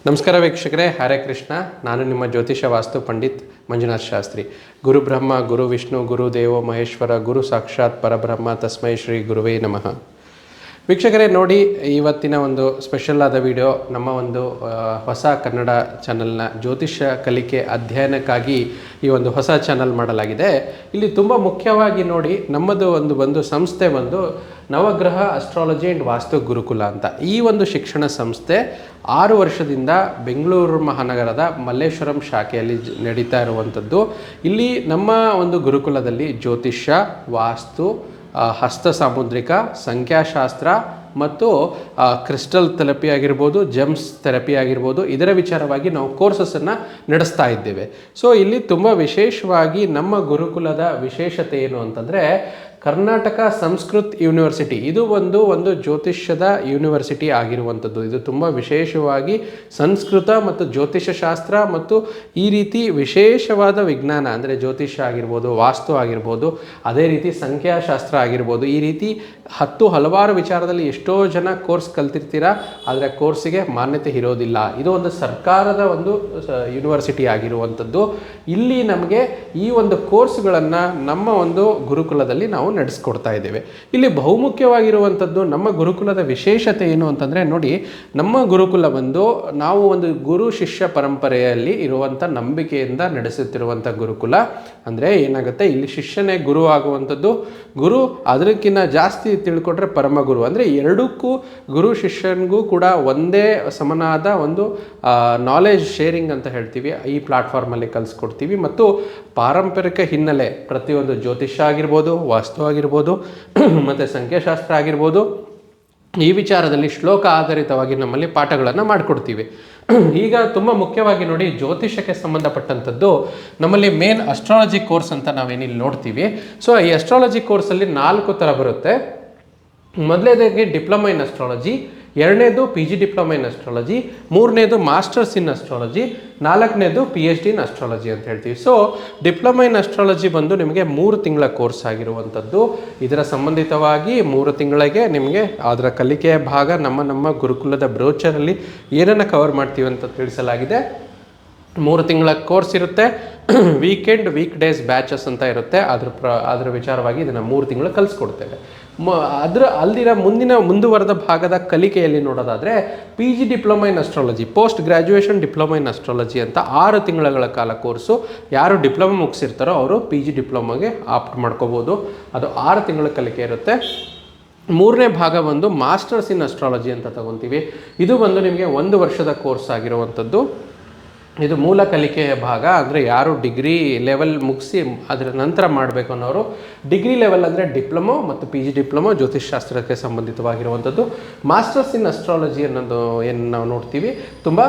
ನಮಸ್ಕಾರ ವೀಕ್ಷಕರೇ, ಹರೇ ಕೃಷ್ಣ. ನಾನು ನಿಮ್ಮ ಜ್ಯೋತಿಷ ವಾಸ್ತು ಪಂಡಿತ್ ಮಂಜುನಾಥ್ ಶಾಸ್ತ್ರಿ. ಗುರು ಬ್ರಹ್ಮ, ಗುರು ವಿಷ್ಣು, ಗುರು ದೇವೋ ಮಹೇಶ್ವರ, ಗುರು ಸಾಕ್ಷಾತ್ ಪರಬ್ರಹ್ಮ, ತಸ್ಮೈ ಶ್ರೀ ಗುರುವೇ ನಮಃ. ವೀಕ್ಷಕರೇ ನೋಡಿ, ಇವತ್ತಿನ ಒಂದು ಸ್ಪೆಷಲ್ ಆದ ವಿಡಿಯೋ ನಮ್ಮ ಒಂದು ಹೊಸ ಕನ್ನಡ ಚಾನಲ್ನ ಜ್ಯೋತಿಷ್ಯ ಕಲಿಕೆ ಅಧ್ಯಯನಕ್ಕಾಗಿ ಈ ಒಂದು ಹೊಸ ಚಾನಲ್ ಮಾಡಲಾಗಿದೆ. ಇಲ್ಲಿ ತುಂಬ ಮುಖ್ಯವಾಗಿ ನೋಡಿ, ನಮ್ಮದು ಒಂದು ಸಂಸ್ಥೆ ನವಗ್ರಹ ಅಸ್ಟ್ರಾಲಜಿ ಆ್ಯಂಡ್ ವಾಸ್ತು ಗುರುಕುಲ ಅಂತ. ಈ ಒಂದು ಶಿಕ್ಷಣ ಸಂಸ್ಥೆ 6 ವರ್ಷದಿಂದ ಬೆಂಗಳೂರು ಮಹಾನಗರದ ಮಲ್ಲೇಶ್ವರಂ ಶಾಖೆಯಲ್ಲಿ ನಡೀತಾ ಇರುವಂಥದ್ದು. ಇಲ್ಲಿ ನಮ್ಮ ಒಂದು ಗುರುಕುಲದಲ್ಲಿ ಜ್ಯೋತಿಷ್ಯ, ವಾಸ್ತು, ಹಸ್ತ ಸಾಮುದ್ರಿಕ, ಸಂಖ್ಯಾಶಾಸ್ತ್ರ ಮತ್ತು ಕ್ರಿಸ್ಟಲ್ ಥೆರಪಿ ಆಗಿರ್ಬೋದು, ಜೆಮ್ಸ್ ಥೆರಪಿ ಆಗಿರ್ಬೋದು, ಇದರ ವಿಚಾರವಾಗಿ ನಾವು ಕೋರ್ಸಸನ್ನು ನಡೆಸ್ತಾ ಇದ್ದೇವೆ. ಸೊ ಇಲ್ಲಿ ತುಂಬ ವಿಶೇಷವಾಗಿ ನಮ್ಮ ಗುರುಕುಲದ ವಿಶೇಷತೆ ಏನು ಅಂತಂದರೆ, ಕರ್ನಾಟಕ ಸಂಸ್ಕೃತ್ ಯೂನಿವರ್ಸಿಟಿ ಇದು ಒಂದು ಜ್ಯೋತಿಷ್ಯದ ಯೂನಿವರ್ಸಿಟಿ ಆಗಿರುವಂಥದ್ದು. ಇದು ತುಂಬ ವಿಶೇಷವಾಗಿ ಸಂಸ್ಕೃತ ಮತ್ತು ಜ್ಯೋತಿಷ್ಯ ಶಾಸ್ತ್ರ ಮತ್ತು ಈ ರೀತಿ ವಿಶೇಷವಾದ ವಿಜ್ಞಾನ ಅಂದರೆ ಜ್ಯೋತಿಷ್ಯ ಆಗಿರ್ಬೋದು, ವಾಸ್ತು ಆಗಿರ್ಬೋದು, ಅದೇ ರೀತಿ ಸಂಖ್ಯಾಶಾಸ್ತ್ರ ಆಗಿರ್ಬೋದು, ಈ ರೀತಿ ಹಲವಾರು ವಿಚಾರದಲ್ಲಿ ಎಷ್ಟೋ ಜನ ಕೋರ್ಸ್ ಕಲ್ತಿರ್ತೀರ, ಆದರೆ ಕೋರ್ಸಿಗೆ ಮಾನ್ಯತೆ ಇರೋದಿಲ್ಲ. ಇದು ಒಂದು ಸರ್ಕಾರದ ಒಂದು ಯೂನಿವರ್ಸಿಟಿ ಆಗಿರುವಂಥದ್ದು. ಇಲ್ಲಿ ನಮಗೆ ಈ ಒಂದು ಕೋರ್ಸ್ಗಳನ್ನು ನಮ್ಮ ಒಂದು ಗುರುಕುಲದಲ್ಲಿ ನಾವು ನಡೆಸ್ಕೊಡ್ತಾ ಇದ್ದೇವೆ. ಇಲ್ಲಿ ಬಹುಮುಖ್ಯವಾಗಿರುವಂಥದ್ದು ನಮ್ಮ ಗುರುಕುಲದ ವಿಶೇಷತೆ ಏನು ಅಂತಂದರೆ ನೋಡಿ, ನಮ್ಮ ಗುರುಕುಲ ನಾವು ಒಂದು ಗುರು ಶಿಷ್ಯ ಪರಂಪರೆಯಲ್ಲಿ ಇರುವಂಥ ನಂಬಿಕೆಯಿಂದ ನಡೆಸುತ್ತಿರುವಂಥ ಗುರುಕುಲ. ಅಂದರೆ ಏನಾಗುತ್ತೆ, ಇಲ್ಲಿ ಶಿಷ್ಯನೇ ಗುರು ಆಗುವಂಥದ್ದು. ಗುರು ಅದಕ್ಕಿಂತ ಜಾಸ್ತಿ ತಿಳ್ಕೊಂಡ್ರೆ ಪರಮಗುರು. ಅಂದರೆ ಎರಡಕ್ಕೂ ಗುರು ಶಿಷ್ಯನಿಗೂ ಕೂಡ ಒಂದೇ ಸಮನಾದ ಒಂದು ನಾಲೆಜ್ ಶೇರಿಂಗ್ ಅಂತ ಹೇಳ್ತೀವಿ, ಈ ಪ್ಲಾಟ್ಫಾರ್ಮಲ್ಲಿ ಕಲಿಸ್ಕೊಡ್ತೀವಿ. ಮತ್ತು ಪಾರಂಪರಿಕ ಹಿನ್ನೆಲೆ ಪ್ರತಿಯೊಂದು ಜ್ಯೋತಿಷ್ಯ ಆಗಿರ್ಬೋದು, ವಾಸ್ತು ಆಗಿರ್ಬೋದು ಮತ್ತು ಸಂಖ್ಯಾಶಾಸ್ತ್ರ ಆಗಿರ್ಬೋದು, ಈ ವಿಚಾರದಲ್ಲಿ ಶ್ಲೋಕ ಆಧಾರಿತವಾಗಿ ನಮ್ಮಲ್ಲಿ ಪಾಠಗಳನ್ನು ಮಾಡಿಕೊಡ್ತೀವಿ. ಈಗ ತುಂಬ ಮುಖ್ಯವಾಗಿ ನೋಡಿ, ಜ್ಯೋತಿಷಕ್ಕೆ ಸಂಬಂಧಪಟ್ಟಂಥದ್ದು ನಮ್ಮಲ್ಲಿ ಮೇನ್ ಅಸ್ಟ್ರಾಲಜಿ ಕೋರ್ಸ್ ಅಂತ ನಾವೇನಿಲ್ಲಿ ನೋಡ್ತೀವಿ. ಸೊ ಈ ಅಸ್ಟ್ರಾಲಜಿ ಕೋರ್ಸಲ್ಲಿ 4 ಥರ ಬರುತ್ತೆ. ಮೊದಲನೇದಾಗಿ ಡಿಪ್ಲೊಮಾ ಇನ್ ಅಸ್ಟ್ರಾಲಜಿ, ಎರಡನೇದು PG ಡಿಪ್ಲೊಮಾ ಇನ್ ಅಸ್ಟ್ರಾಲಜಿ, ಮೂರನೇದು ಮಾಸ್ಟರ್ಸ್ ಇನ್ ಅಸ್ಟ್ರಾಲಜಿ, ನಾಲ್ಕನೇದು PhD ಇನ್ ಅಸ್ಟ್ರಾಲಜಿ ಅಂತ ಹೇಳ್ತೀವಿ. ಸೊ ಡಿಪ್ಲೊಮಾ ಇನ್ ಅಸ್ಟ್ರಾಲಜಿ ನಿಮಗೆ 3 ತಿಂಗಳ ಕೋರ್ಸ್ ಆಗಿರುವಂಥದ್ದು. ಇದರ ಸಂಬಂಧಿತವಾಗಿ 3 ತಿಂಗಳಿಗೆ ನಿಮಗೆ ಅದರ ಕಲಿಕೆಯ ಭಾಗ ನಮ್ಮ ಗುರುಕುಲದ ಬ್ರೋಚರಲ್ಲಿ ಏನನ್ನು ಕವರ್ ಮಾಡ್ತೀವಿ ಅಂತ ತಿಳಿಸಲಾಗಿದೆ. 3 ತಿಂಗಳ ಕೋರ್ಸ್ ಇರುತ್ತೆ. ವೀಕ್ ಡೇಸ್ ಬ್ಯಾಚಸ್ ಅಂತ ಇರುತ್ತೆ. ಅದರ ವಿಚಾರವಾಗಿ ಇದನ್ನು 3 ತಿಂಗಳು ಕಲಿಸ್ಕೊಡ್ತೇವೆ. ಮುಂದುವರೆದ ಭಾಗದ ಕಲಿಕೆಯಲ್ಲಿ ನೋಡೋದಾದರೆ PG diploma in astrology, post graduation diploma in astrology ಅಂತ 6 ತಿಂಗಳ ಕಾಲ ಕೋರ್ಸು. ಯಾರು ಡಿಪ್ಲೊಮಾ ಮುಗಿಸಿರ್ತಾರೋ ಅವರು PG ಡಿಪ್ಲೊಮಾಗೆ ಆಪ್ಟ್ ಮಾಡ್ಕೋಬೋದು. ಅದು 6 ತಿಂಗಳ ಕಲಿಕೆ ಇರುತ್ತೆ. ಮೂರನೇ ಭಾಗ ಮಾಸ್ಟರ್ಸ್ ಇನ್ ಅಸ್ಟ್ರಾಲಜಿ ಅಂತ ತಗೊತೀವಿ. ಇದು ನಿಮಗೆ 1 ವರ್ಷದ ಕೋರ್ಸ್ ಆಗಿರುವಂಥದ್ದು. ಇದು ಮೂಲ ಕಲಿಕೆಯ ಭಾಗ. ಅಂದರೆ ಯಾರು ಡಿಗ್ರಿ ಲೆವೆಲ್ ಮುಗಿಸಿ ಅದರ ನಂತರ ಮಾಡಬೇಕು ಅನ್ನೋರು, ಡಿಗ್ರಿ ಲೆವೆಲ್ ಅಂದರೆ ಡಿಪ್ಲೊಮೊ ಮತ್ತು PG ಡಿಪ್ಲೊಮೊ ಜ್ಯೋತಿಷಾಸ್ತ್ರಕ್ಕೆ ಸಂಬಂಧಿತವಾಗಿರುವಂಥದ್ದು. ಮಾಸ್ಟರ್ಸ್ ಇನ್ ಅಸ್ಟ್ರಾಲಜಿ ಅನ್ನೋದು ಏನು ನಾವು ನೋಡ್ತೀವಿ, ತುಂಬ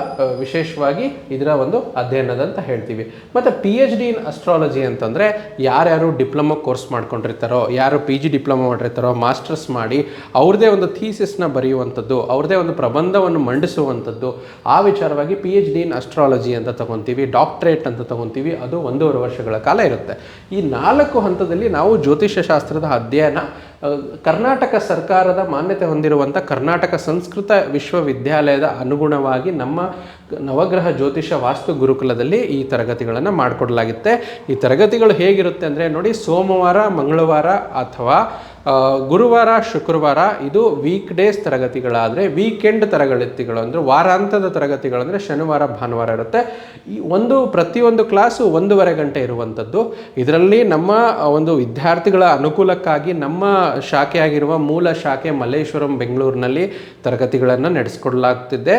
ವಿಶೇಷವಾಗಿ ಇದರ ಒಂದು ಅಧ್ಯಯನದಂತ ಹೇಳ್ತೀವಿ. ಮತ್ತು PhD ಇನ್ ಅಸ್ಟ್ರಾಲಜಿ ಅಂತಂದರೆ ಯಾರ್ಯಾರು ಡಿಪ್ಲೊಮೊ ಕೋರ್ಸ್ ಮಾಡ್ಕೊಂಡಿರ್ತಾರೋ, ಯಾರು PG ಡಿಪ್ಲೊಮೊ ಮಾಡಿರ್ತಾರೋ, ಮಾಸ್ಟರ್ಸ್ ಮಾಡಿ ಅವ್ರದ್ದೇ ಒಂದು ಥೀಸಿಸ್ನ ಬರೆಯುವಂಥದ್ದು, ಅವ್ರದ್ದೇ ಒಂದು ಪ್ರಬಂಧವನ್ನು ಮಂಡಿಸುವಂಥದ್ದು, ಆ ವಿಚಾರವಾಗಿ PhD ಇನ್ ಅಸ್ಟ್ರಾಲಜಿ ಅಂತ ತಗೊತೀವಿ. ಡಾಕ್ಟರೇಟ್ ಅಂತ ತಗೊತೀವಿ. ಅದು 1.5 ವರ್ಷಗಳ ಕಾಲ ಇರುತ್ತೆ. ಈ 4 ಹಂತದಲ್ಲಿ ನಾವು ಜ್ಯೋತಿಷ್ಯ ಶಾಸ್ತ್ರದ ಅಧ್ಯಯನ ಕರ್ನಾಟಕ ಸರ್ಕಾರದ ಮಾನ್ಯತೆ ಹೊಂದಿರುವಂಥ ಕರ್ನಾಟಕ ಸಂಸ್ಕೃತ ವಿಶ್ವವಿದ್ಯಾಲಯದ ಅನುಗುಣವಾಗಿ ನಮ್ಮ ನವಗ್ರಹ ಜ್ಯೋತಿಷ್ಯ ವಾಸ್ತು ಗುರುಕುಲದಲ್ಲಿ ಈ ತರಗತಿಗಳನ್ನು ಮಾಡಿಕೊಡಲಾಗುತ್ತೆ. ಈ ತರಗತಿಗಳು ಹೇಗಿರುತ್ತೆ ಅಂದರೆ ನೋಡಿ, ಸೋಮವಾರ, ಮಂಗಳವಾರ ಅಥವಾ ಗುರುವಾರ, ಶುಕ್ರವಾರ ಇದು ವೀಕ್ ಡೇಸ್ ತರಗತಿಗಳಾದರೆ, ವೀಕೆಂಡ್ ತರಗತಿಗಳು ಅಂದರೆ ವಾರಾಂತದ ತರಗತಿಗಳಂದರೆ ಶನಿವಾರ, ಭಾನುವಾರ ಇರುತ್ತೆ. ಈ ಪ್ರತಿಯೊಂದು ಕ್ಲಾಸು 1.5 ಗಂಟೆ ಇರುವಂಥದ್ದು. ಇದರಲ್ಲಿ ನಮ್ಮ ಒಂದು ವಿದ್ಯಾರ್ಥಿಗಳ ಅನುಕೂಲಕ್ಕಾಗಿ ನಮ್ಮ ಶಾಖೆಯಾಗಿರುವ ಮೂಲ ಶಾಖೆ ಮಲ್ಲೇಶ್ವರಂ ಬೆಂಗಳೂರಿನಲ್ಲಿ ತರಗತಿಗಳನ್ನು ನಡೆಸ್ಕೊಡ್ಲಾಗ್ತಿದೆ.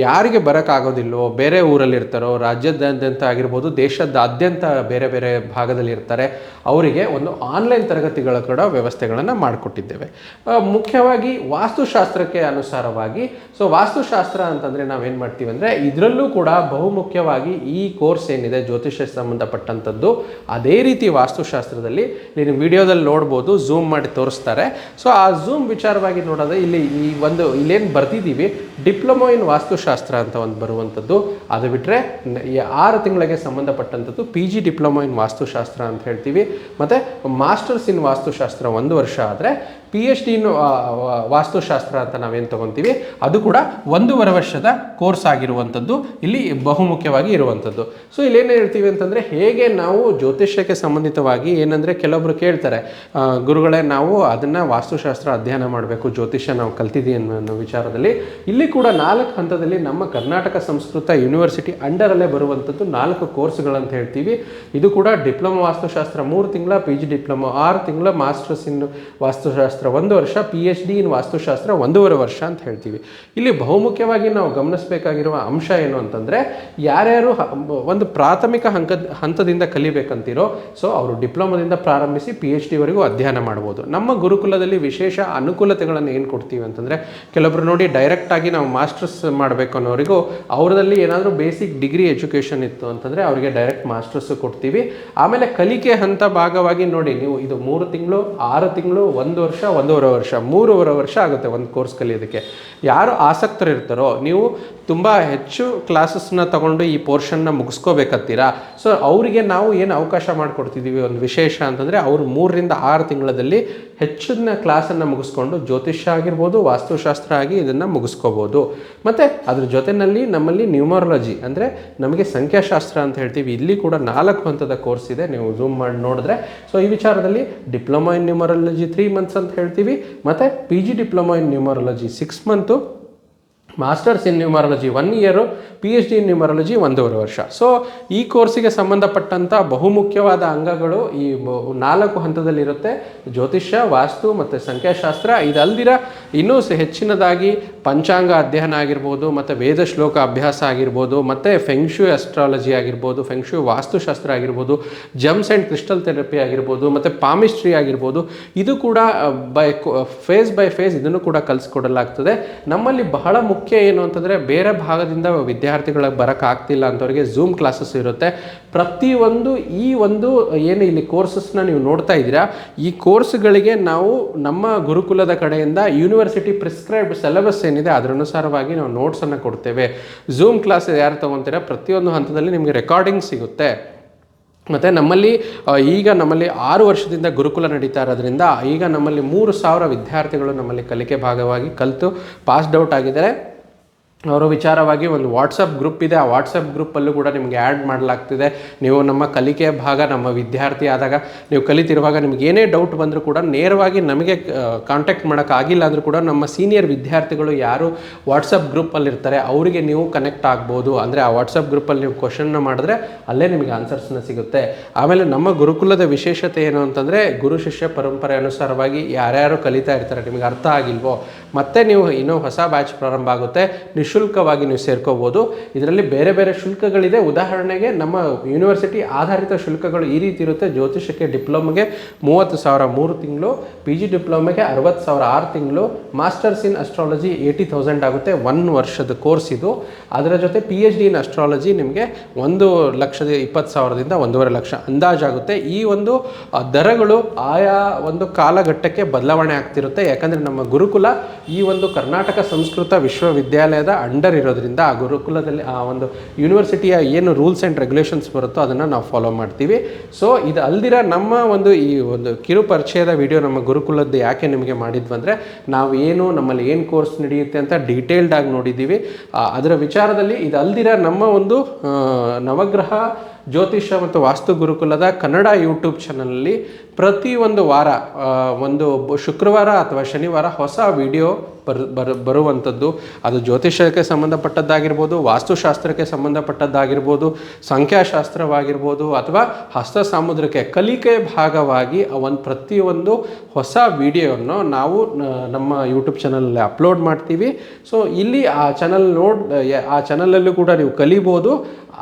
ಯಾರಿಗೆ ಬರೋಕ್ಕಾಗೋದಿಲ್ಲವೋ, ಬೇರೆ ಊರಲ್ಲಿರ್ತಾರೋ, ರಾಜ್ಯದಾದ್ಯಂತ ಆಗಿರ್ಬೋದು, ದೇಶದಾದ್ಯಂತ ಬೇರೆ ಬೇರೆ ಭಾಗದಲ್ಲಿ ಇರ್ತಾರೆ, ಅವರಿಗೆ ಒಂದು ಆನ್ಲೈನ್ ತರಗತಿಗಳ ಕೂಡ ವ್ಯವಸ್ಥೆಗಳನ್ನು ಮಾಡಿಕೊಟ್ಟಿದ್ದೇವೆ. ಮುಖ್ಯವಾಗಿ ವಾಸ್ತುಶಾಸ್ತ್ರಕ್ಕೆ ಅನುಸಾರವಾಗಿ, ಸೊ ವಾಸ್ತುಶಾಸ್ತ್ರ ಅಂತಂದರೆ ನಾವೇನು ಮಾಡ್ತೀವಿ ಅಂದರೆ, ಇದರಲ್ಲೂ ಕೂಡ ಬಹುಮುಖ್ಯವಾಗಿ ಈ ಕೋರ್ಸ್ ಏನಿದೆ ಜ್ಯೋತಿಷ್ಯ ಸಂಬಂಧಪಟ್ಟಂಥದ್ದು, ಅದೇ ರೀತಿ ವಾಸ್ತುಶಾಸ್ತ್ರದಲ್ಲಿ ನೀನು ವಿಡಿಯೋದಲ್ಲಿ ನೋಡ್ಬೋದು, ಝೂಮ್ ಮಾಡಿ ತೋರಿಸ್ತಾರೆ. ಸೊ ಆ ಝೂಮ್ ವಿಚಾರವಾಗಿ ನೋಡೋದು ಇಲ್ಲೇನು ಬರ್ತಿದ್ದೀವಿ, ಡಿಪ್ಲೊಮೊ ಇನ್ ವಾಸ್ತುಶಾಸ್ತ್ರ ಅಂತ ಬರುವಂಥದ್ದು. ಅದು ಬಿಟ್ಟರೆ 6 ತಿಂಗಳಿಗೆ ಸಂಬಂಧಪಟ್ಟಂಥದ್ದು PG ಡಿಪ್ಲೊಮೊ ಇನ್ ವಾಸ್ತುಶಾಸ್ತ್ರ ಅಂತ ಹೇಳ್ತೀವಿ. ಮತ್ತು ಮಾಸ್ಟರ್ಸ್ ಇನ್ ವಾಸ್ತುಶಾಸ್ತ್ರ 1 ವರ್ಷ ಆದರೆ PhD ವಾಸ್ತುಶಾಸ್ತ್ರ ಅಂತ ನಾವೇನು ತೊಗೊತೀವಿ ಅದು ಕೂಡ 1.5 ವರ್ಷದ ಕೋರ್ಸ್ ಆಗಿರುವಂಥದ್ದು ಇಲ್ಲಿ ಬಹುಮುಖ್ಯವಾಗಿ ಇರುವಂಥದ್ದು. ಸೊ ಇಲ್ಲೇನು ಹೇಳ್ತೀವಿ ಅಂತಂದರೆ, ಹೇಗೆ ನಾವು ಜ್ಯೋತಿಷ್ಯಕ್ಕೆ ಸಂಬಂಧಿತವಾಗಿ ಏನಂದರೆ ಕೆಲವೊಬ್ಬರು ಕೇಳ್ತಾರೆ, ಗುರುಗಳೇ ನಾವು ಅದನ್ನು ವಾಸ್ತುಶಾಸ್ತ್ರ ಅಧ್ಯಯನ ಮಾಡಬೇಕು, ಜ್ಯೋತಿಷ್ಯ ನಾವು ಕಲ್ತಿದ್ದೀವಿ ಅನ್ನೋ ವಿಚಾರದಲ್ಲಿ ಇಲ್ಲಿ ಕೂಡ 4 ಹಂತದಲ್ಲಿ ನಮ್ಮ ಕರ್ನಾಟಕ ಸಂಸ್ಕೃತ ಯೂನಿವರ್ಸಿಟಿ ಅಂಡರಲ್ಲೇ ಬರುವಂಥದ್ದು 4 ಕೋರ್ಸ್ಗಳಂತ ಹೇಳ್ತೀವಿ. ಇದು ಕೂಡ ಡಿಪ್ಲೊಮಾ ವಾಸ್ತುಶಾಸ್ತ್ರ 3 ತಿಂಗಳ, PG ಡಿಪ್ಲೊಮಾ 6 ತಿಂಗಳ, ಮಾಸ್ಟರ್ಸ್ ಇನ್ ವಾಸ್ತುಶಾಸ್ತ್ರ 1 ವರ್ಷ, PhD ಇನ್ ವಾಸ್ತುಶಾಸ್ತ್ರ 1.5 ವರ್ಷ ಅಂತ ಹೇಳ್ತೀವಿ. ಇಲ್ಲಿ ಬಹುಮುಖ್ಯವಾಗಿ ನಾವು ಗಮನಿಸಬೇಕಾಗಿರುವ ಅಂಶ ಏನು ಅಂತಂದರೆ, ಯಾರ್ಯಾರು ಒಂದು ಪ್ರಾಥಮಿಕ ಹಂತದಿಂದ ಕಲಿಬೇಕಂತಿರೋ ಸೊ ಅವರು ಡಿಪ್ಲೊಮಾದಿಂದ ಪ್ರಾರಂಭಿಸಿ PhD ವರೆಗೂ ಅಧ್ಯಯನ ಮಾಡ್ಬೋದು. ನಮ್ಮ ಗುರುಕುಲದಲ್ಲಿ ವಿಶೇಷ ಅನುಕೂಲತೆಗಳನ್ನು ಏನು ಕೊಡ್ತೀವಿ ಅಂತಂದರೆ, ಕೆಲವೊಬ್ರು ನೋಡಿ ಡೈರೆಕ್ಟಾಗಿ ನಾವು ಮಾಸ್ಟರ್ಸ್ ಮಾಡಬೇಕು ಅನ್ನೋರಿಗೂ ಅವರಲ್ಲಿ ಏನಾದರೂ ಬೇಸಿಕ್ ಡಿಗ್ರಿ ಎಜುಕೇಷನ್ ಇತ್ತು ಅಂತಂದರೆ ಅವರಿಗೆ ಡೈರೆಕ್ಟ್ ಮಾಸ್ಟರ್ಸ್ ಕೊಡ್ತೀವಿ. ಆಮೇಲೆ ಕಲಿಕೆ ಹಂತ ಭಾಗವಾಗಿ ನೋಡಿ, ನೀವು ಇದು 3 ತಿಂಗಳು, 6 ತಿಂಗಳು, 1 ವರ್ಷ, 1.5 ವರ್ಷ, 3.5 ವರ್ಷ ಆಗುತ್ತೆ ಒಂದು ಕೋರ್ಸ್ ಕಲಿಯೋದಕ್ಕೆ. ಯಾರು ಆಸಕ್ತರಿರ್ತಾರೋ, ನೀವು ತುಂಬ ಹೆಚ್ಚು ಕ್ಲಾಸಸ್ನ ತಗೊಂಡು ಈ ಪೋರ್ಷನ್ನ ಮುಗಿಸ್ಕೋಬೇಕತ್ತೀರಾ, ಸೊ ಅವರಿಗೆ ನಾವು ಏನು ಅವಕಾಶ ಮಾಡಿಕೊಡ್ತಿದ್ದೀವಿ ಒಂದು ವಿಶೇಷ ಅಂತಂದರೆ, ಅವರು 3 ರಿಂದ 6 ತಿಂಗಳಲ್ಲಿ ಹೆಚ್ಚಿನ ಕ್ಲಾಸನ್ನು ಮುಗಿಸ್ಕೊಂಡು ಜ್ಯೋತಿಷ್ಯ ಆಗಿರ್ಬೋದು, ವಾಸ್ತುಶಾಸ್ತ್ರ ಆಗಿ ಇದನ್ನು ಮುಗಿಸ್ಕೋಬೋದು. ಮತ್ತು ಅದ್ರ ಜೊತೆಯಲ್ಲಿ ನಮ್ಮಲ್ಲಿ ನ್ಯೂಮರಾಲಜಿ ಅಂದರೆ ನಮಗೆ ಸಂಖ್ಯಾಶಾಸ್ತ್ರ ಅಂತ ಹೇಳ್ತೀವಿ, ಇಲ್ಲಿ ಕೂಡ 4 ಹಂತದ ಕೋರ್ಸ್ ಇದೆ, ನೀವು ಝೂಮ್ ಮಾಡಿ ನೋಡಿದ್ರೆ. ಸೊ ಈ ವಿಚಾರದಲ್ಲಿ ಡಿಪ್ಲೊಮಾ ಇನ್ ನ್ಯೂಮರಾಲಜಿ 3 ಮಂತ್ಸ್ ಅಂತ ಹೇಳ್ತೀವಿ, ಮತ್ತು PG diploma in numerology 6 month, masters in numerology 1 year, PhD in numerology 1.5 ವರ್ಷ. ಸೊ ಈ ಕೋರ್ಸಿಗೆ ಸಂಬಂಧಪಟ್ಟಂಥ ಬಹುಮುಖ್ಯವಾದ ಅಂಗಗಳು ಈ 4 ಹಂತದಲ್ಲಿರುತ್ತೆ: ಜ್ಯೋತಿಷ್ಯ, ವಾಸ್ತು ಮತ್ತು ಸಂಖ್ಯಾಶಾಸ್ತ್ರ. ಇದಲ್ದಿರ ಇನ್ನೂ ಹೆಚ್ಚಿನದಾಗಿ ಪಂಚಾಂಗ ಅಧ್ಯಯನ ಆಗಿರ್ಬೋದು, ಮತ್ತು ವೇದ ಶ್ಲೋಕ ಅಭ್ಯಾಸ ಆಗಿರ್ಬೋದು, ಮತ್ತು ಫೆಂಗ್ಶೂ ಅಸ್ಟ್ರಾಲಜಿ ಆಗಿರ್ಬೋದು, ಫೆಂಗ್ಶೂ ವಾಸ್ತುಶಾಸ್ತ್ರ ಆಗಿರ್ಬೋದು, ಜಮ್ಸ್ ಆ್ಯಂಡ್ ಕ್ರಿಸ್ಟಲ್ ಥೆರಪಿ ಆಗಿರ್ಬೋದು, ಮತ್ತು ಪಾಮಿಸ್ಟ್ರಿ ಆಗಿರ್ಬೋದು. ಇದು ಕೂಡ ಫೇಸ್ ಬೈ ಫೇಸ್ ಇದನ್ನು ಕೂಡ ಕಲಿಸ್ಕೊಡಲಾಗ್ತದೆ. ನಮ್ಮಲ್ಲಿ ಬಹಳ ಮುಖ್ಯ ಏನು ಅಂತಂದರೆ, ಬೇರೆ ಭಾಗದಿಂದ ವಿದ್ಯಾರ್ಥಿಗಳಿಗೆ ಬರೋಕ್ಕಾಗ್ತಿಲ್ಲ ಅಂಥವ್ರಿಗೆ ಝೂಮ್ ಕ್ಲಾಸಸ್ ಇರುತ್ತೆ. ಪ್ರತಿಯೊಂದು ಈ ಒಂದು ಏನು ಇಲ್ಲಿ ಕೋರ್ಸಸ್ನ ನೀವು ನೋಡ್ತಾ ಇದ್ದೀರಾ, ಈ ಕೋರ್ಸ್ಗಳಿಗೆ ನಾವು ನಮ್ಮ ಗುರುಕುಲದ ಕಡೆಯಿಂದ ಯೂನಿವರ್ಸಿಟಿ ಪ್ರಿಸ್ಕ್ರೈಬ್ಡ್ ಸಿಲೆಬಸ್ ಏನಿದೆ ಅದರ ಅನುಸಾರವಾಗಿ ನಾವು ನೋಟ್ಸನ್ನು ಕೊಡ್ತೇವೆ. ಝೂಮ್ ಕ್ಲಾಸ್ ಯಾರು ತೊಗೊತೀರಾ, ಪ್ರತಿಯೊಂದು ಹಂತದಲ್ಲಿ ನಿಮಗೆ ರೆಕಾರ್ಡಿಂಗ್ ಸಿಗುತ್ತೆ. ಮತ್ತು ನಮ್ಮಲ್ಲಿ 6 ವರ್ಷದಿಂದ ಗುರುಕುಲ ನಡೀತಾ ಇರೋದ್ರಿಂದ ಈಗ ನಮ್ಮಲ್ಲಿ 3,000 ವಿದ್ಯಾರ್ಥಿಗಳು ನಮ್ಮಲ್ಲಿ ಕಲಿಕೆ ಭಾಗವಾಗಿ ಕಲಿತು ಪಾಸ್ಡ್ ಔಟ್ ಆಗಿದ್ದಾರೆ. ಅವರ ವಿಚಾರವಾಗಿ ಒಂದು ವಾಟ್ಸಪ್ ಗ್ರೂಪ್ ಇದೆ, ಆ ವಾಟ್ಸಪ್ ಗ್ರೂಪಲ್ಲೂ ಕೂಡ ನಿಮಗೆ ಆ್ಯಡ್ ಮಾಡಲಾಗ್ತಿದೆ. ನೀವು ನಮ್ಮ ಕಲಿಕೆಯ ಭಾಗ, ನಮ್ಮ ವಿದ್ಯಾರ್ಥಿ ಆದಾಗ ನೀವು ಕಲಿತಿರುವಾಗ ನಿಮ್ಗೆ ಏನೇ ಡೌಟ್ ಬಂದರೂ ಕೂಡ ನೇರವಾಗಿ ನಮಗೆ ಕಾಂಟ್ಯಾಕ್ಟ್ ಮಾಡೋಕ್ಕಾಗಿಲ್ಲ ಅಂದರೂ ಕೂಡ ನಮ್ಮ ಸೀನಿಯರ್ ವಿದ್ಯಾರ್ಥಿಗಳು ಯಾರು ವಾಟ್ಸಪ್ ಗ್ರೂಪಲ್ಲಿ ಇರ್ತಾರೆ ಅವರಿಗೆ ನೀವು ಕನೆಕ್ಟ್ ಆಗ್ಬೋದು. ಅಂದರೆ ಆ ವಾಟ್ಸಪ್ ಗ್ರೂಪಲ್ಲಿ ನೀವು ಕ್ವಶನ್ನ ಮಾಡಿದ್ರೆ ಅಲ್ಲೇ ನಿಮಗೆ ಆನ್ಸರ್ಸ್ನ ಸಿಗುತ್ತೆ. ಆಮೇಲೆ ನಮ್ಮ ಗುರುಕುಲದ ವಿಶೇಷತೆ ಏನು ಅಂತಂದರೆ, ಗುರು ಶಿಷ್ಯ ಪರಂಪರೆ ಅನುಸಾರವಾಗಿ ಯಾರ್ಯಾರು ಕಲಿತಾ ಇರ್ತಾರೆ, ನಿಮಗೆ ಅರ್ಥ ಆಗಿಲ್ವೋ ಮತ್ತೆ ನೀವು ಇನ್ನೂ ಹೊಸ ಬ್ಯಾಚ್ ಪ್ರಾರಂಭ ಆಗುತ್ತೆ, ನಿಶುಲ್ಕವಾಗಿ ನೀವು ಸೇರ್ಕೋಬೋದು. ಇದರಲ್ಲಿ ಬೇರೆ ಬೇರೆ ಶುಲ್ಕಗಳಿದೆ. ಉದಾಹರಣೆಗೆ ನಮ್ಮ ಯೂನಿವರ್ಸಿಟಿ ಆಧಾರಿತ ಶುಲ್ಕಗಳು ಈ ರೀತಿ ಇರುತ್ತೆ: ಜ್ಯೋತಿಷಕ್ಕೆ ಡಿಪ್ಲೊಮಗೆ 30,000 3 ತಿಂಗಳು, PG ಡಿಪ್ಲೊಮೆಗೆ 60,000 6 ತಿಂಗಳು, ಮಾಸ್ಟರ್ಸ್ ಇನ್ ಅಸ್ಟ್ರಾಲಜಿ 80,000 ಆಗುತ್ತೆ 1 ವರ್ಷದ ಕೋರ್ಸ್ ಇದು. ಅದರ ಜೊತೆ PhD ಇನ್ ಅಸ್ಟ್ರಾಲಜಿ ನಿಮಗೆ 1,20,000ದಿಂದ 1.5 ಲಕ್ಷ ಅಂದಾಜಾಗುತ್ತೆ. ಈ ಒಂದು ದರಗಳು ಆಯಾ ಒಂದು ಕಾಲಘಟ್ಟಕ್ಕೆ ಬದಲಾವಣೆ ಆಗ್ತಿರುತ್ತೆ. ಯಾಕಂದರೆ ನಮ್ಮ ಗುರುಕುಲ ಈ ಒಂದು ಕರ್ನಾಟಕ ಸಂಸ್ಕೃತ ವಿಶ್ವವಿದ್ಯಾಲಯದ ಅಂಡರ್ ಇರೋದ್ರಿಂದ ಆ ಗುರುಕುಲದಲ್ಲಿ ಆ ಒಂದು ಯೂನಿವರ್ಸಿಟಿಯ ಏನು ರೂಲ್ಸ್ ಆ್ಯಂಡ್ ರೆಗ್ಯುಲೇಷನ್ಸ್ ಬರುತ್ತೋ ಅದನ್ನು ನಾವು ಫಾಲೋ ಮಾಡ್ತೀವಿ. ಸೊ ಇದು ಅಲ್ದಿರ ನಮ್ಮ ಒಂದು ಈ ಒಂದು ಕಿರು ಪರಿಚಯದ ವಿಡಿಯೋ ನಮ್ಮ ಗುರುಕುಲದ್ದು ಯಾಕೆ ನಿಮಗೆ ಮಾಡಿದ್ವಿ ಅಂದರೆ, ನಾವು ಏನು ನಮ್ಮಲ್ಲಿ ಏನು ಕೋರ್ಸ್ ನಡೆಯುತ್ತೆ ಅಂತ ಡೀಟೇಲ್ಡಾಗಿ ನೋಡಿದ್ದೀವಿ. ಅದರ ವಿಚಾರದಲ್ಲಿ ಇದು ಅಲ್ದಿರ ನಮ್ಮ ಒಂದು ನವಗ್ರಹ ಜ್ಯೋತಿಷ್ಯ ಮತ್ತು ವಾಸ್ತು ಗುರುಕುಲದ ಕನ್ನಡ ಯೂಟ್ಯೂಬ್ ಚಾನಲಲ್ಲಿ ಪ್ರತಿ ಒಂದು ವಾರ ಒಂದು ಶುಕ್ರವಾರ ಅಥವಾ ಶನಿವಾರ ಹೊಸ ವಿಡಿಯೋ ಬರುವಂಥದ್ದು. ಅದು ಜ್ಯೋತಿಷ್ಯಕ್ಕೆ ಸಂಬಂಧಪಟ್ಟದ್ದಾಗಿರ್ಬೋದು, ವಾಸ್ತುಶಾಸ್ತ್ರಕ್ಕೆ ಸಂಬಂಧಪಟ್ಟದ್ದಾಗಿರ್ಬೋದು, ಸಂಖ್ಯಾಶಾಸ್ತ್ರವಾಗಿರ್ಬೋದು, ಅಥವಾ ಹಸ್ತ ಸಾಮುದ್ರಿಕೆ ಕಲಿಕೆ ಭಾಗವಾಗಿ ಪ್ರತಿಯೊಂದು ಹೊಸ ವಿಡಿಯೋವನ್ನು ನಾವು ನಮ್ಮ ಯೂಟ್ಯೂಬ್ ಚಾನಲಲ್ಲಿ ಅಪ್ಲೋಡ್ ಮಾಡ್ತೀವಿ. ಸೊ ಇಲ್ಲಿ ಆ ಚಾನಲಲ್ಲೂ ಕೂಡ ನೀವು ಕಲಿಬೋದು.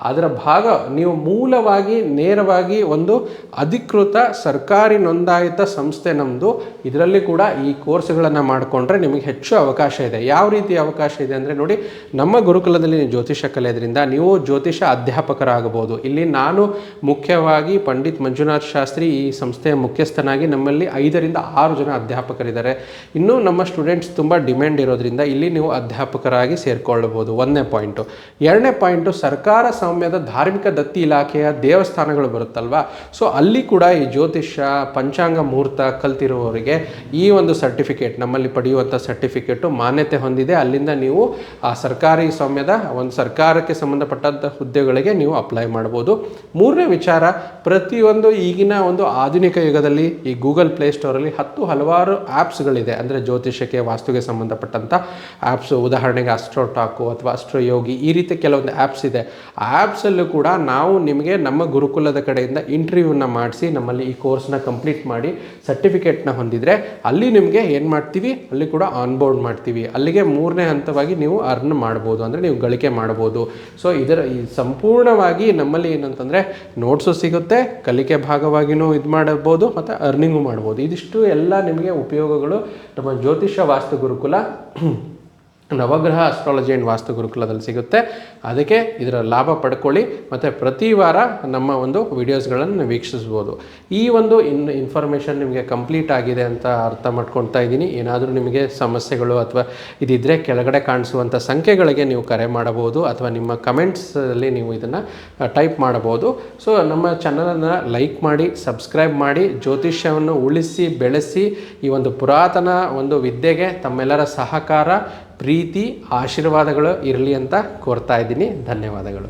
ಅದರ ಭಾಗ ನೀವು ಮೂಲವಾಗಿ ನೇರವಾಗಿ ಒಂದು ಅಧಿಕೃತ ಸರ್ಕಾರಿ ನೋಂದಾಯಿತ ಸಂಸ್ಥೆ ನಮ್ಮದು. ಇದರಲ್ಲಿ ಕೂಡ ಈ ಕೋರ್ಸ್ಗಳನ್ನು ಮಾಡಿಕೊಂಡ್ರೆ ನಿಮಗೆ ಹೆಚ್ಚು ಅವಕಾಶ ಇದೆ. ಯಾವ ರೀತಿ ಅವಕಾಶ ಇದೆ ಅಂದರೆ ನೋಡಿ, ನಮ್ಮ ಗುರುಕುಲದಲ್ಲಿ ನೀವು ಜ್ಯೋತಿಷ್ಯ ಕಲಿಯೋದ್ರಿಂದ ನೀವು ಜ್ಯೋತಿಷ ಅಧ್ಯಾಪಕರಾಗಬಹುದು. ಇಲ್ಲಿ ನಾನು ಮುಖ್ಯವಾಗಿ ಪಂಡಿತ್ ಮಂಜುನಾಥ್ ಶಾಸ್ತ್ರಿ ಈ ಸಂಸ್ಥೆಯ ಮುಖ್ಯಸ್ಥನಾಗಿ ನಮ್ಮಲ್ಲಿ 5 ರಿಂದ 6 ಜನ ಅಧ್ಯಾಪಕರಿದ್ದಾರೆ. ಇನ್ನೂ ನಮ್ಮ ಸ್ಟೂಡೆಂಟ್ಸ್ ತುಂಬ ಡಿಮ್ಯಾಂಡ್ ಇರೋದ್ರಿಂದ ಇಲ್ಲಿ ನೀವು ಅಧ್ಯಾಪಕರಾಗಿ ಸೇರಿಕೊಳ್ಳಬಹುದು. 1ನೇ ಪಾಯಿಂಟು. 2ನೇ ಪಾಯಿಂಟು, ಸರ್ಕಾರ ಪ್ರಜಾಸ್ವಾಮ್ಯದ ಧಾರ್ಮಿಕ ದತ್ತಿ ಇಲಾಖೆಯ ದೇವಸ್ಥಾನಗಳು ಬರುತ್ತಲ್ವ, ಸೊ ಅಲ್ಲಿ ಕೂಡ ಈ ಜ್ಯೋತಿಷ್ಯ ಪಂಚಾಂಗ ಮುಹೂರ್ತ ಕಲ್ತಿರುವವರಿಗೆ ಈ ಒಂದು ಸರ್ಟಿಫಿಕೇಟ್ ನಮ್ಮಲ್ಲಿ ಪಡೆಯುವಂಥ ಸರ್ಟಿಫಿಕೇಟು ಮಾನ್ಯತೆ ಹೊಂದಿದೆ. ಅಲ್ಲಿಂದ ನೀವು ಆ ಸರ್ಕಾರಿ ಸ್ವಾಮ್ಯದ ಒಂದು ಸರ್ಕಾರಕ್ಕೆ ಸಂಬಂಧಪಟ್ಟಂಥ ಹುದ್ದೆಗಳಿಗೆ ನೀವು ಅಪ್ಲೈ ಮಾಡ್ಬೋದು. ಮೂರನೇ ವಿಚಾರ, ಪ್ರತಿಯೊಂದು ಈಗಿನ ಒಂದು ಆಧುನಿಕ ಯುಗದಲ್ಲಿ ಈ ಗೂಗಲ್ ಪ್ಲೇಸ್ಟೋರಲ್ಲಿ ಹಲವಾರು ಆ್ಯಪ್ಸ್ಗಳಿದೆ. ಅಂದರೆ ಜ್ಯೋತಿಷ್ಯಕ್ಕೆ ವಾಸ್ತುಗೆ ಸಂಬಂಧಪಟ್ಟಂಥ ಆ್ಯಪ್ಸ್, ಉದಾಹರಣೆಗೆ ಅಸ್ಟ್ರೋಟಾಕು ಅಥವಾ ಅಸ್ಟ್ರೋಯೋಗಿ, ಈ ರೀತಿ ಕೆಲವೊಂದು ಆ್ಯಪ್ಸ್ ಇದೆ. ಆ ಆ್ಯಪ್ಸಲ್ಲೂ ಕೂಡ ನಾವು ನಿಮಗೆ ನಮ್ಮ ಗುರುಕುಲದ ಕಡೆಯಿಂದ ಇಂಟರ್ವ್ಯೂನ ಮಾಡಿಸಿ ನಮ್ಮಲ್ಲಿ ಈ ಕೋರ್ಸ್ನ ಕಂಪ್ಲೀಟ್ ಮಾಡಿ ಸರ್ಟಿಫಿಕೇಟ್ನ ಹೊಂದಿದರೆ ಅಲ್ಲಿ ನಿಮಗೆ ಏನು ಮಾಡ್ತೀವಿ, ಅಲ್ಲಿ ಕೂಡ ಆನ್ಬೋರ್ಡ್ ಮಾಡ್ತೀವಿ. ಅಲ್ಲಿಗೆ ಮೂರನೇ ಹಂತವಾಗಿ ನೀವು ಅರ್ನ್ ಮಾಡ್ಬೋದು, ಅಂದರೆ ನೀವು ಗಳಿಕೆ ಮಾಡ್ಬೋದು. ಸೊ ಇದರ ಈ ಸಂಪೂರ್ಣವಾಗಿ ನಮ್ಮಲ್ಲಿ ಏನಂತಂದರೆ ನೋಟ್ಸು ಸಿಗುತ್ತೆ, ಕಲಿಕೆ ಭಾಗವಾಗಿಯೂ ಇದು ಮಾಡಬಹುದು ಮತ್ತು ಅರ್ನಿಂಗು ಮಾಡ್ಬೋದು. ಇದಿಷ್ಟು ಎಲ್ಲ ನಿಮಗೆ ಉಪಯೋಗಗಳು ನಮ್ಮ ಜ್ಯೋತಿಷ್ಯ ವಾಸ್ತು ಗುರುಕುಲ ನವಗ್ರಹ ಅಸ್ಟ್ರಾಲಜಿ ಆ್ಯಂಡ್ ವಾಸ್ತು ಗುರುಕುಲದಲ್ಲಿ ಸಿಗುತ್ತೆ. ಅದಕ್ಕೆ ಇದರ ಲಾಭ ಪಡ್ಕೊಳ್ಳಿ ಮತ್ತು ಪ್ರತಿ ವಾರ ನಮ್ಮ ಒಂದು ವಿಡಿಯೋಸ್ಗಳನ್ನು ವೀಕ್ಷಿಸ್ಬೋದು. ಈ ಒಂದು ಇನ್ಫಾರ್ಮೇಷನ್ ನಿಮಗೆ ಕಂಪ್ಲೀಟ್ ಆಗಿದೆ ಅಂತ ಅರ್ಥ ಮಾಡ್ಕೊಳ್ತಾ ಇದ್ದೀನಿ. ಏನಾದರೂ ನಿಮಗೆ ಸಮಸ್ಯೆಗಳು ಅಥವಾ ಇದಿದ್ದರೆ ಕೆಳಗಡೆ ಕಾಣಿಸುವಂಥ ಸಂಖ್ಯೆಗಳಿಗೆ ನೀವು ಕರೆ ಮಾಡಬಹುದು ಅಥವಾ ನಿಮ್ಮ ಕಮೆಂಟ್ಸಲ್ಲಿ ನೀವು ಇದನ್ನು ಟೈಪ್ ಮಾಡಬಹುದು. ಸೊ ನಮ್ಮ ಚಾನಲನ್ನು ಲೈಕ್ ಮಾಡಿ, ಸಬ್ಸ್ಕ್ರೈಬ್ ಮಾಡಿ, ಜ್ಯೋತಿಷ್ಯವನ್ನು ಉಳಿಸಿ ಬೆಳೆಸಿ ಈ ಒಂದು ಪುರಾತನ ಒಂದು ವಿದ್ಯೆಗೆ ತಮ್ಮೆಲ್ಲರ ಸಹಕಾರ, ಪ್ರೀತಿ, ಆಶೀರ್ವಾದಗಳು ಇರಲಿ ಅಂತ ಕೋರ್ತಾ ಇದ್ದೀನಿ. ಧನ್ಯವಾದಗಳು.